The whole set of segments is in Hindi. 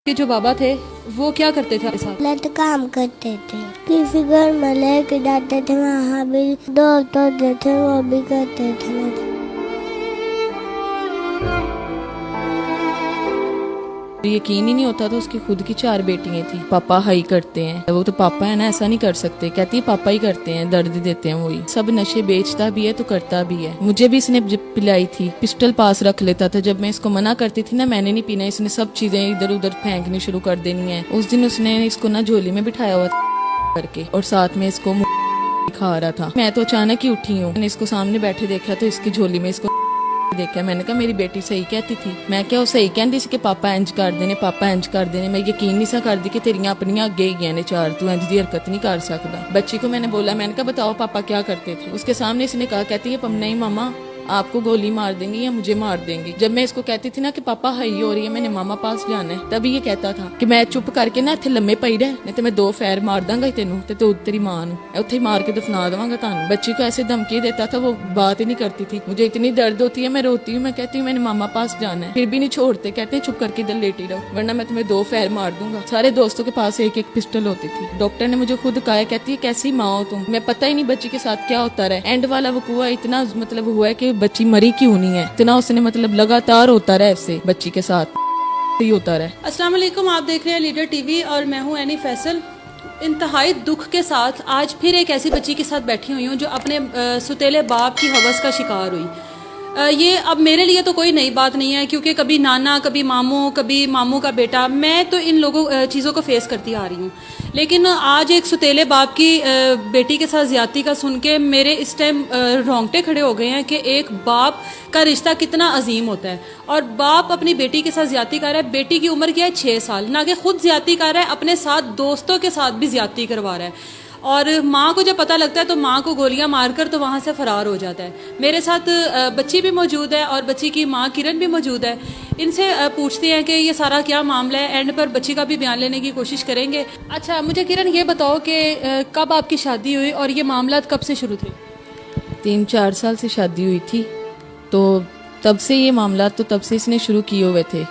के जो बाबा थे वो क्या करते थे आपके साथ? गलत काम करते थे। किसी घर में लेके जाते थे, वहाँ भी दोस्त होते थे, वो भी करते थे मेरे। यकीन ही नहीं होता था, उसकी खुद की 4 बेटियां थी। पापा हाई करते हैं, वो तो पापा है ना, ऐसा नहीं कर सकते। कहती है पापा ही करते हैं, दर्द देते हैं वही। सब नशे बेचता भी है तो करता भी है। मुझे भी इसने जब पिलाई थी, पिस्टल पास रख लेता था। जब मैं इसको मना करती थी ना, मैंने नहीं पीना, इसने सब चीजें इधर उधर फेंकनी शुरू कर देनी है। उस दिन उसने इसको ना झोली में बिठाया हुआ करके और साथ में इसको खा रहा था। मैं तो अचानक ही उठी हूँ, मैंने इसको सामने बैठे देखा तो इसकी झोली में इसको देखा। मैंने कहा मेरी बेटी सही कहती थी। मैं क्या वो सही कहती कि पापा इंज कर देने, पापा इंज कर देने। मैं यकीन नहीं सा करदी कि तेरियां अपनियां अगे ही ने 4, तू इंज दी हरकत नहीं कर सकता। बच्ची को मैंने बोला, मैंने कहा बताओ पापा क्या करते थे। उसके सामने इसने कहा, कहती है नहीं मामा आपको गोली मार देंगी या मुझे मार देंगी। जब मैं इसको कहती थी ना कि पापा हाई हो रही है, मैंने मामा पास जाना है, तभी ये कहता था कि मैं चुप करके ना इत्थे लम्मे पई रह, नहीं तो मैं 2 फैर मार दांगा तेनू ते तू तेरी मां नू उत्थे ही मार के दफना देवांगा तानू। बच्ची को ऐसे धमकी देता था, वो बात ही नहीं करती थी। मुझे इतनी दर्द होती है, मैं रोती हूँ, मैं कहती हूँ मैंने मामा पास जाना है, फिर भी नहीं छोड़ते। कहते हैं चुप करके इधर लेटी रहो वरना मैं तुम्हें 2 फैर मार दूंगा। सारे दोस्तों के पास एक पिस्टल होती थी। डॉक्टर ने मुझे खुद कहा, कहती है कैसी माँ हो तुम। मैं पता ही नहीं बच्ची के साथ क्या होता रहा। एंड वाला वकूआ इतना मतलब हुआ है कि बच्ची मरी क्यों नहीं है, इतना उसने मतलब लगातार होता रहा ऐसे बच्ची के साथ ही होता रहा। अस्सलाम वालेकुम, आप देख रहे हैं लीडर टीवी और मैं हूं एनी फैसल। इंतहाई दुख के साथ आज फिर एक ऐसी बच्ची के साथ बैठी हुई हूं जो अपने सुतेले बाप की हवस का शिकार हुई। ये अब मेरे लिए तो कोई नई बात नहीं है, क्योंकि कभी नाना, कभी मामू का बेटा, मैं तो इन लोगों चीज़ों को फेस करती आ रही हूँ। लेकिन आज एक सुतेले बाप की बेटी के साथ ज्यादती का सुन के मेरे इस टाइम रोंगटे खड़े हो गए हैं कि एक बाप का रिश्ता कितना अजीम होता है। और बाप अपनी बेटी के साथ ज्यादती कर रहा है। बेटी की उम्र क्या है, 6 साल, ना कि खुद ज्यादती कर रहा है, अपने साथ दोस्तों के साथ भी ज्यादती करवा रहा है। और माँ को जब पता लगता है तो माँ को गोलियां मारकर तो वहाँ से फरार हो जाता है। मेरे साथ बच्ची भी मौजूद है और बच्ची की माँ किरण भी मौजूद है। इनसे पूछते हैं कि ये सारा क्या मामला है। एंड पर बच्ची का भी बयान लेने की कोशिश करेंगे। अच्छा मुझे किरण ये बताओ कि कब आपकी शादी हुई और ये मामला कब से शुरू थे? 3-4 साल से शादी हुई थी, तो तब से ये मामला तो तब से इसने शुरू किए हुए थे।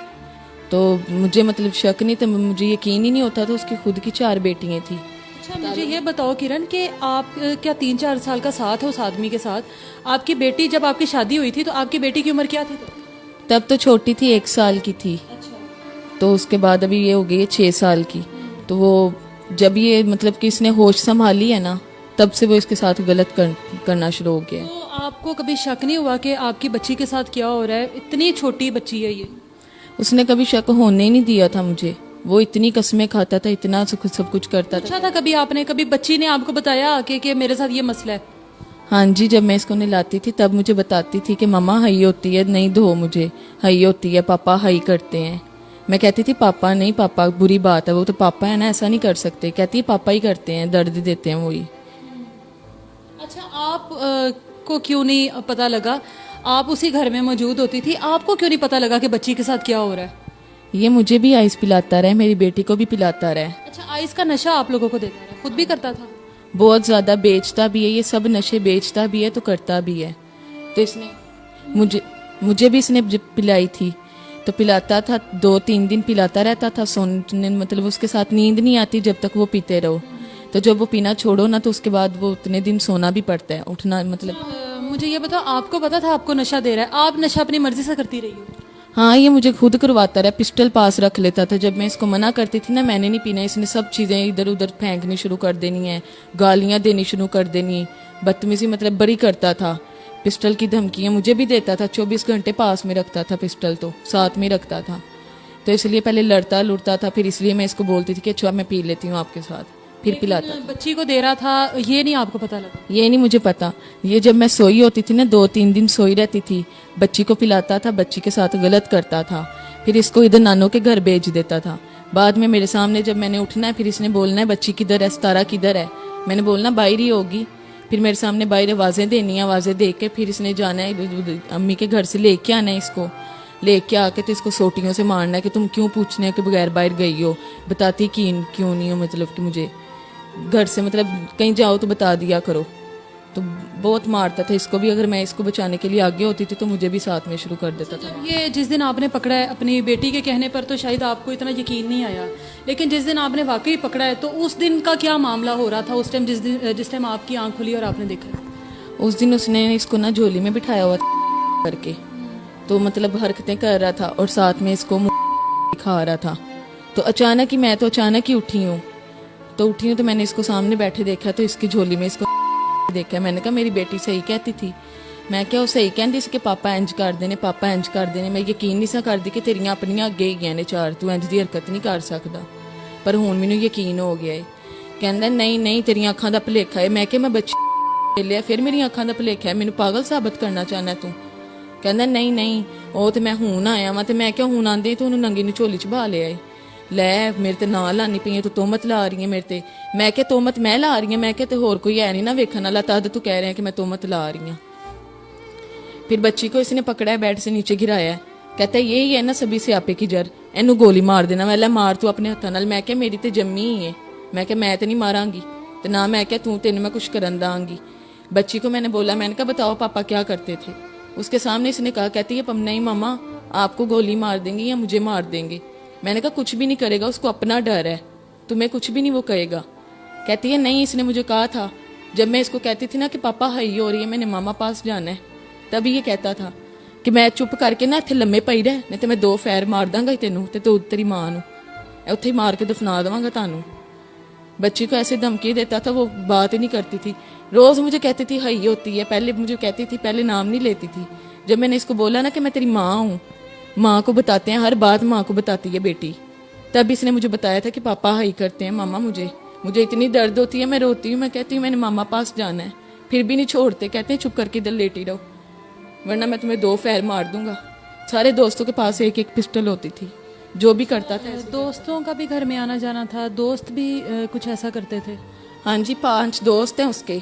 तो मुझे मतलब शक नहीं था, मुझे यकीन ही नहीं होता था। उसकी खुद की 4 बेटियां थी। अच्छा मुझे ये बताओ किरण कि आप क्या 3-4 साल का साथ हो उस आदमी के साथ? आपकी बेटी, जब आपकी शादी हुई थी तो आपकी बेटी की उम्र क्या थी? तब तो छोटी थी, 1 साल की थी। अच्छा। तो उसके बाद अभी ये हो गई है 6 साल की। तो वो जब ये मतलब कि इसने होश संभाली है ना, तब से वो इसके साथ गलत करना शुरू हो गया है। तो आपको कभी शक नहीं हुआ कि आपकी बच्ची के साथ क्या हो रहा है? इतनी छोटी बच्ची है ये। उसने कभी शक होने ही नहीं दिया था मुझे। वो इतनी कसमें खाता था, इतना सब कुछ करता था। अच्छा था कभी आपने, कभी बच्ची ने आपको बताया आके कि मेरे साथ ये मसला है? हाँ जी, जब मैं इसको नहलाती थी तब मुझे बताती थी कि मम्मा हाई होती है, नहीं धो मुझे, हाई होती है, पापा हाई करते हैं। मैं कहती थी पापा नहीं, पापा बुरी बात है, वो तो पापा है ना, ऐसा नहीं कर सकते। कहती है पापा ही करते हैं, दर्द देते हैं वही। अच्छा आप को क्यों नहीं पता लगा? आप उसी घर में मौजूद होती थी, आपको क्यों नहीं पता लगा कि बच्ची के साथ क्या हो रहा है? ये मुझे भी आइस पिलाता रहा, मेरी बेटी को भी पिलाता रहा। अच्छा आइस का नशा आप लोगों को देता रहा, खुद भी करता था? बहुत ज्यादा बेचता भी है, ये सब नशे बेचता भी है तो करता भी है। तो इसने मुझे भी इसने जब पिलाई थी तो पिलाता था, 2-3 दिन पिलाता रहता था। सोने मतलब उसके साथ नींद नहीं आती जब तक वो पीते रहो। तो जब वो पीना छोड़ो ना तो उसके बाद वो उतने दिन सोना भी पड़ता है, उठना मतलब। मुझे ये बताओ, आपको पता था आपको नशा दे रहा है? आप नशा अपनी मर्जी से करती रही हो? हाँ, ये मुझे खुद करवाता रहा, पिस्टल पास रख लेता था। जब मैं इसको मना करती थी ना, मैंने नहीं पीना, इसने सब चीजें इधर उधर फेंकनी शुरू कर देनी है, गालियां देनी शुरू कर देनी, बदतमीजी मतलब बड़ी करता था। पिस्टल की धमकियां मुझे भी देता था, 24 घंटे पास में रखता था, पिस्टल तो साथ में रखता था। तो इसलिए पहले लड़ता लुड़ता था, फिर इसलिए मैं इसको बोलती थी कि अच्छा मैं पी लेती हूँ आपके साथ, फिर पिलाता। बच्ची को दे रहा था, ये नहीं आपको पता लगा? ये नहीं मुझे पता। ये जब मैं सोई होती थी ना, 2-3 दिन सोई रहती थी, बच्ची को पिलाता था, बच्ची के साथ गलत करता था, फिर इसको इधर नानों के घर भेज देता था। बाद में मेरे सामने जब मैंने उठना है, फिर इसने बोलना है बच्ची किधर है, सितारा किधर है। मैंने बोलना बाहर ही होगी। फिर मेरे सामने बाहर आवाजें देनी है, आवाजें दे के फिर इसने जाना है अम्मी के घर से लेके आना है इसको। लेके आके तो इसको सोटियों से मारना है कि तुम क्यों पूछने के बगैर बाहर गई हो, बताती क्यों नहीं हो, मतलब कि मुझे घर से मतलब कहीं जाओ तो बता दिया करो। तो बहुत मारता था इसको भी। अगर मैं इसको बचाने के लिए आगे होती थी तो मुझे भी साथ में शुरू कर देता था। ये जिस दिन आपने पकड़ा है अपनी बेटी के कहने पर तो शायद आपको इतना यकीन नहीं आया, लेकिन जिस दिन आपने वाकई पकड़ा है तो उस दिन का क्या मामला हो रहा था उस टाइम, जिस टाइम आपकी आंख खुली और आपने देखा? उस दिन उसने इसको ना झोली में बिठाया हुआ था करके, तो मतलब हरकतें कर रहा था और साथ में इसको मुंह खा रहा था। तो अचानक ही मैं तो अचानक ही उठी हूँ तो मैंने इसको सामने बैठे देखा तो इसकी झोली में इसको देखा। मैंने कहा मेरी बेटी सही कहती थी, मैं क्या वो सही कहती इसके पापा इंज कर देने, पापा इंज कर देने। मैं यकीन नहीं सा करदी कि तेरियां अपनियां अगे ही ने चार, तू इंज दी हरकत नहीं कर सकदा। पर हुण मैनूं यकीन हो गया है। कहंदा नहीं नहीं तेरियां अखां दा भुलेखा है। मैं क्या मैं बच्ची लिया फिर मेरी अखां दा भुलेखा है, मैनूं पागल साबित करना चाहना तू? कहंदा नहीं नहीं वो तो मैं हुण आया वां। ते मैं क्या हुण आंदे तू उन्होंने नंगी नूं झोली च बहा लिया है। लै मेरे ते ना लानी पई तू तोहमत ला रही है मेरे ते। मैं क्या तोहमत मैं ला रही हूं? मैं क्या ते होर कोई है नहीं ना वेखण वाला, तद तू कह रहा है कि मैं तोहमत ला रही हूं। फिर बच्ची को इसने पकड़ा है, बेड से नीचे गिराया है। कहता है यही है ना सभी स्यापे की जड़, इनू गोली मार देना। मैं मार तू अपने हत्थां नाल। मैं क्या मेरी ते जम्मी ही है, मैं क्या मैं तो नहीं मारांगी तो ना मैं क्या तू तेन मैं कुछ करन दांगी। बच्ची को मैंने बोला, मैंने कहा बताओ पापा क्या करते थे? उसके सामने इसने कहा, कहती है नहीं मम्मा आपको गोली मार देंगे या मुझे मार देंगे। मैंने कहा कुछ भी नहीं करेगा, उसको अपना डर है, तुम्हें कुछ भी नहीं वो कहेगा। कहती है नहीं इसने मुझे कहा था जब मैं इसको कहती थी ना कि पापा हाई हो रही है मैंने मामा पास जाना है, तभी ये कहता था कि मैं चुप करके ना इत्थे लम्मे पई रह, नहीं तो मैं 2 फैर मार दांगा तेनू ते तू तेरी मां नू उत्थे ही मार के दफना देवांगा तानू। बच्ची को ऐसे धमकी देता था, वो बात ही नहीं करती थी। रोज मुझे कहती थी हाई होती है, पहले मुझे कहती थी, पहले नाम नहीं लेती थी। जब मैंने इसको बोला ना कि मैं तेरी माँ हूँ, माँ को बताते हैं हर बात माँ को बताती है बेटी, तब इसने मुझे बताया था कि पापा हाई करते हैं मामा मुझे इतनी दर्द होती है, मैं रोती हूँ, मैं कहती हूँ मैंने मामा पास जाना है, फिर भी नहीं छोड़ते। कहते हैं चुप करके इधर लेटी रहो वरना मैं तुम्हें 2 फैर मार दूंगा। सारे दोस्तों के पास एक पिस्टल होती थी, जो भी करता था। दोस्तों का भी घर में आना जाना था, दोस्त भी कुछ ऐसा करते थे? हाँ जी 5 दोस्त हैं उसके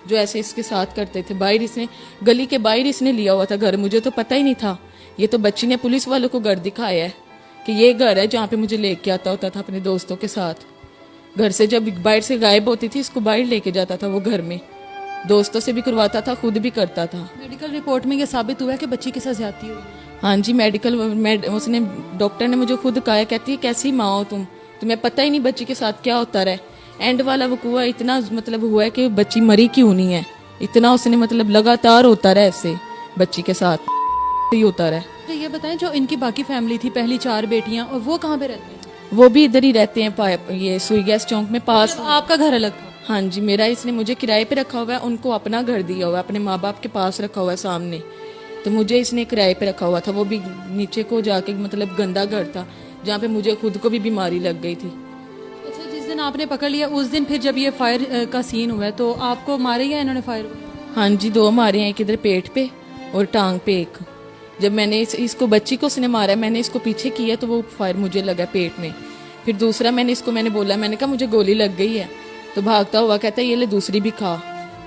जो ऐसे इसके साथ करते थे। बाहर इसने गली के बाहर इसने लिया हुआ था घर, मुझे तो पता ही नहीं था। ये तो बच्ची ने पुलिस वालों को घर दिखाया है कि ये घर है जहाँ पे मुझे लेके आता होता था अपने दोस्तों के साथ। घर से जब बाहर से गायब होती थी इसको बाहर लेके जाता था वो घर में, दोस्तों से भी करवाता था, खुद भी करता था। मेडिकल रिपोर्ट में ये साबित हुआ है कि बच्ची के साथ ज्यादती हुई? हाँ जी उसने डॉक्टर ने मुझे खुद कहा है, कहती है कैसी माँ हो तुम, तुम्हें पता ही नहीं बच्ची के साथ क्या होता रहा। एंड वाला वकूआ इतना मतलब हुआ है कि बच्ची मरी क्यों नहीं है, इतना उसने मतलब लगातार होता रहा ऐसे बच्ची के साथ ही होता रहा। तो ये बताएं जो इनकी बाकी फैमिली थी, पहली 4 बेटियां, और वो कहाँ पे रहते हैं? वो भी इधर ही रहते हैं, ये सुई गैस चौक में पास। आपका घर अलग था? हाँ जी मेरा इसने मुझे किराए पे रखा हुआ है, उनको अपना घर दिया हुआ है, अपने माँ बाप के पास रखा हुआ है सामने। तो मुझे इसने किराए पे रखा हुआ था, वो भी नीचे को जाके मतलब गंदा घर था जहाँ पे मुझे खुद को भी बीमारी लग गई थी। अच्छा जिस दिन आपने पकड़ लिया उस दिन फिर जब ये फायर का सीन हुआ है तो आपको मारे या इन्होंने फायर? हाँ जी 2 मारे हैं, एक इधर पेट पे और टांग पे एक। जब मैंने इसको बच्ची को उसने मारा, मैंने इसको पीछे किया तो वो फायर मुझे लगा पेट में। फिर दूसरा मैंने बोला, मैंने कहा मुझे गोली लग गई है, तो भागता हुआ कहता है ये ले दूसरी भी खा,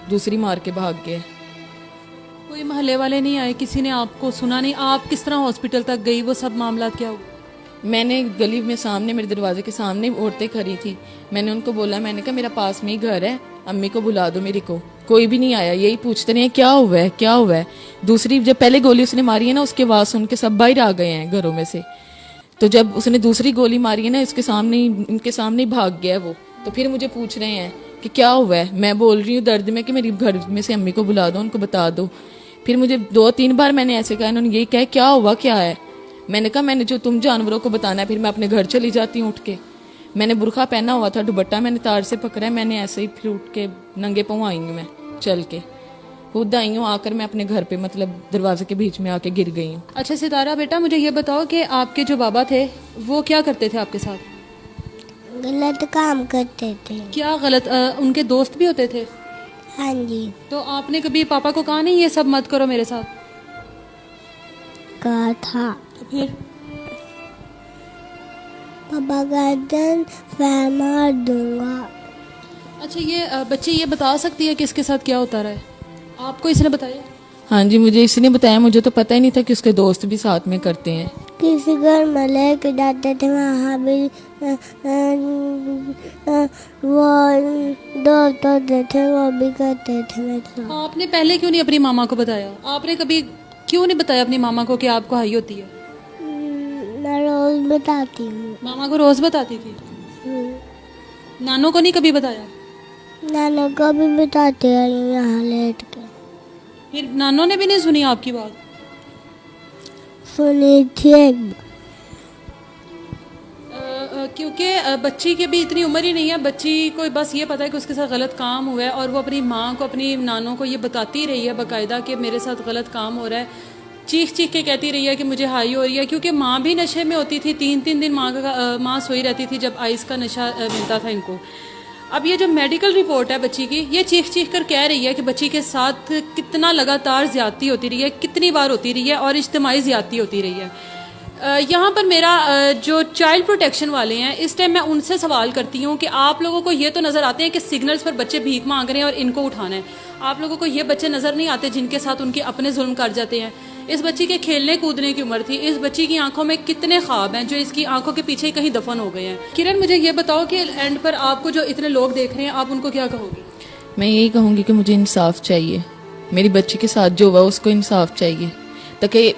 दूसरी मार के भाग गया। कोई मोहल्ले वाले नहीं आए, किसी ने आपको सुना नहीं? आप किस तरह हॉस्पिटल तक गई, वो सब मामला क्या हुआ? मैंने गली में सामने मेरे दरवाजे के सामने औरतें खड़ी थी, मैंने उनको बोला, मैंने कहा मेरा पास में ही घर है, अम्मी को बुला दो मेरी को। कोई भी नहीं आया, यही पूछते रहे क्या हुआ है क्या हुआ है। दूसरी जब पहले गोली उसने मारी है ना उसके आवाज सुन के सब बाहर आ गए हैं घरों में से। तो जब उसने दूसरी गोली मारी है ना इनके सामने ही भाग गया वो। तो फिर मुझे पूछ रहे हैं कि क्या हुआ है, मैं बोल रही हूँ दर्द में कि मेरी घर में से अम्मी को बुला दो, उनको बता दो। फिर मुझे 2-3 बार मैंने ऐसे कहा, इन्होंने यही कहा क्या हुआ क्या है। मैंने कहा मैंने जो तुम जानवरों को बताना है, फिर मैं अपने घर चली जाती हूँ उठ के। मैंने बुरखा पहना हुआ था, दुपट्टा मैंने तार से पकड़ा है, मैंने ऐसे ही फिर उठ के नंगे पाँव आई हूँ, मैं चल के खुद आई हूँ। आकर मैं अपने घर पे मतलब दरवाजे के बीच में आके गिर गई हूँ। अच्छा सितारा बेटा मुझे ये बताओ कि आपके जो बाबा थे वो क्या करते थे आपके साथ? गलत काम करते थे। क्या गलत? उनके दोस्त भी होते थे? हाँ जी तो आपने कभी पापा को कहा नहीं ये सब मत करो मेरे साथ? कहा था। तो फिर पापा गर्दन फैर मार दूंगा। अच्छा ये बच्ची ये बता सकती है कि इसके साथ क्या होता रहा है? आपको इसने बताया? हाँ जी मुझे इसने बताया, मुझे तो पता ही नहीं था कि उसके दोस्त भी साथ में करते हैं। किसी घर में लेके जाते थे, वहाँ भी वो दोस्त होते थे, वो भी करते थे मेरे साथ। आपने पहले क्यों नहीं अपनी मामा को बताया? आपने कभी क्यों नहीं बताया अपनी मामा को कि आपको हाई होती है? मैं रोज बताती हूँ। मामा को रोज बताती थी। नानों को नहीं कभी बताया? नाना को भी बताते हैं यहाँ लेट के। फिर नानों ने भी नहीं सुनी आपकी बात? सुनी थी एक बार। क्योंकि बच्ची की भी इतनी उम्र ही नहीं है, बच्ची को बस ये पता है कि उसके साथ गलत काम हुआ है और वो अपनी माँ को, अपनी नानों को ये बताती रही है बाकायदा कि मेरे साथ गलत काम हो रहा है। चीख चीख के कहती रही है कि मुझे हाई हो रही है, क्योंकि माँ भी नशे में होती थी। 3-3 दिन माँ सोई रहती थी जब आइस का नशा मिलता था इनको। अब ये जो मेडिकल रिपोर्ट है बच्ची की, ये चीख चीख कर कह रही है कि बच्ची के साथ कितना लगातार ज़्यादती होती रही है, कितनी बार होती रही है और इज्तिमाई ज़्यादती होती रही है। यहाँ पर मेरा जो चाइल्ड प्रोटेक्शन वाले हैं, इस टाइम मैं उनसे सवाल करती हूँ कि आप लोगों को ये तो नज़र आते हैं कि सिग्नल्स पर बच्चे भीख मांग रहे हैं और इनको उठाना है। आप लोगों को ये बच्चे नज़र नहीं आते जिनके साथ उनके अपने जुल्म कर जाते हैं। इस बच्ची के खेलने कूदने की उम्र थी। इस बच्ची की आंखों में कितने ख्वाब हैं जो इसकी आंखों के पीछे कहीं दफन हो गए हैं। किरण, मुझे ये बताओ कि एंड पर आपको जो इतने लोग देख रहे हैं, आप उनको क्या कहोगे? मैं यही कहूँगी कि मुझे इंसाफ चाहिए। मेरी बच्ची के साथ जो हुआ उसको इंसाफ चाहिए, ताकि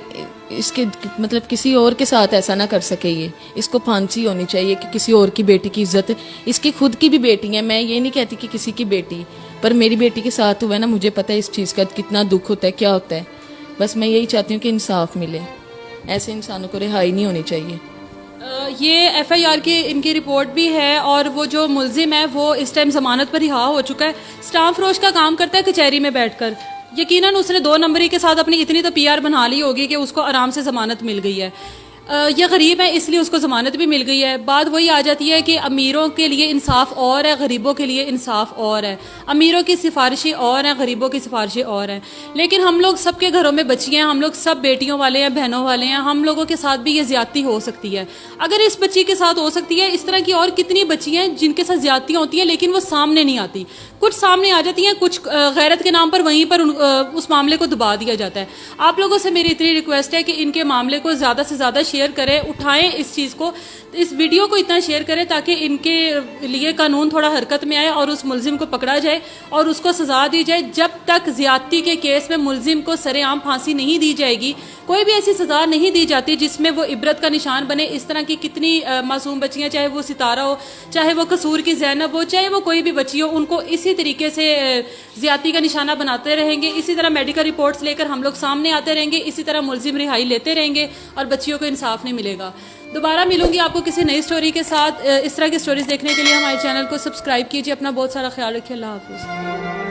इसके मतलब किसी और के साथ ऐसा ना कर सके। ये इसको फांसी होनी चाहिए कि किसी और की बेटी की इज्जत, इसकी खुद की भी बेटी है। मैं ये नहीं कहती कि किसी की बेटी, पर मेरी बेटी के साथ हुआ है ना, मुझे पता है इस चीज़ का कितना दुख होता है, क्या होता है। बस मैं यही चाहती हूँ कि इंसाफ मिले। ऐसे इंसानों को रिहाई नहीं होनी चाहिए। ये FIR की इनकी रिपोर्ट भी है और वो जो मुलजिम है वो इस टाइम जमानत पर रिहा हो चुका है। स्टाफ फरोश का काम करता है कचहरी में बैठकर। यकीनन उसने 2 नंबरी के साथ अपनी इतनी तो PR बना ली होगी कि उसको आराम से जमानत मिल गई है। ये गरीब है इसलिए उसको ज़मानत भी मिल गई है। बात वही आ जाती है कि अमीरों के लिए इंसाफ और है, गरीबों के लिए इंसाफ और है। अमीरों की सिफारिशें और हैं, गरीबों की सिफारिशें और हैं। लेकिन हम लोग सबके घरों में बच्चियाँ हैं, हम लोग सब बेटियों वाले हैं, बहनों वाले हैं। हम लोगों के साथ भी ये ज़्यादती हो सकती है। अगर इस बच्ची के साथ हो सकती है, इस तरह की और कितनी बच्चियाँ हैं जिनके साथ ज़्यादतियाँ होती हैं लेकिन वो सामने नहीं आती। कुछ सामने आ जाती हैं, कुछ गैरत के नाम पर वहीं पर उस मामले को दबा दिया जाता है। आप लोगों से मेरी इतनी रिक्वेस्ट है कि इनके मामले को ज़्यादा से ज़्यादा शेयर करें, उठाएं इस चीज़ को, इस वीडियो को इतना शेयर करें ताकि इनके लिए कानून थोड़ा हरकत में आए और उस मुलजिम को पकड़ा जाए और उसको सजा दी जाए। जब तक ज्यादती के केस में मुलजिम को सरेआम फांसी नहीं दी जाएगी, कोई भी ऐसी सजा नहीं दी जाती जिसमें वो इबरत का निशान बने। इस तरह की कितनी मासूम बच्चियां, चाहे वो सितारा हो, चाहे वो कसूर की जैनब हो, चाहे वो कोई भी बच्ची हो, उनको इसी तरीके से ज्यादती का निशाना बनाते रहेंगे। इसी तरह मेडिकल रिपोर्ट्स लेकर हम लोग सामने आते रहेंगे, इसी तरह मुलजिम रिहाई लेते रहेंगे और बच्चियों को इंसाफ नहीं मिलेगा। दोबारा मिलूंगी आपको किसी नई स्टोरी के साथ। इस तरह की स्टोरीज देखने के लिए हमारे चैनल को सब्सक्राइब कीजिए। अपना बहुत सारा ख्याल रखिए। अल्लाह हाफिज़।